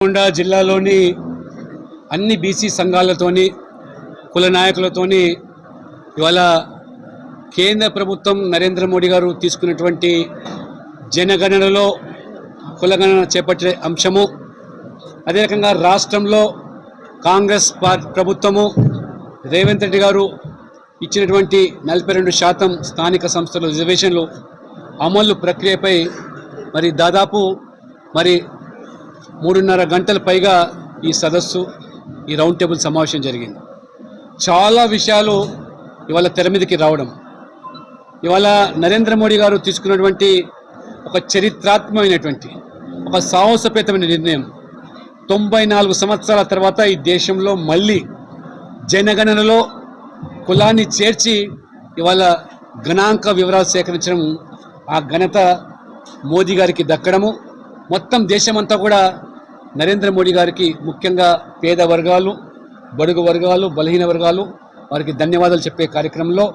నల్గొండ జిల్లాలోని అన్ని బీసీ సంఘాలతోని కుల నాయకులతోని ఇవాళ కేంద్ర ప్రభుత్వం నరేంద్ర మోడీ గారు తీసుకున్నటువంటి జనగణనలో కులగణన చేపట్టే అంశము, అదే రకంగా రాష్ట్రంలో కాంగ్రెస్ ప్రభుత్వము రేవంత్ రెడ్డి గారు ఇచ్చినటువంటి 42% స్థానిక సంస్థల రిజర్వేషన్లు అమలు ప్రక్రియపై మరి దాదాపు 3.5 గంటల పైగా ఈ సదస్సు, ఈ రౌండ్ టేబుల్ సమావేశం జరిగింది. చాలా విషయాలు ఇవాళ తెర మీదకి రావడం, ఇవాళ నరేంద్ర మోడీ గారు తీసుకున్నటువంటి ఒక చరిత్రాత్మకమైనటువంటి ఒక సాహసోపేతమైన నిర్ణయం. 94 సంవత్సరాల తర్వాత ఈ దేశంలో మళ్ళీ జనగణనలో కులాన్ని చేర్చి ఇవాళ గణాంక వివరాలు సేకరించడం, ఆ ఘనత మోదీ గారికి దక్కడము, మొత్తం దేశమంతా కూడా నరేంద్ర మోడీ గారికి, ముఖ్యంగా పేద వర్గాలు, బడుగు వర్గాలు, బలహీన వర్గాలు వారికి ధన్యవాదాలు చెప్పే కార్యక్రమంలో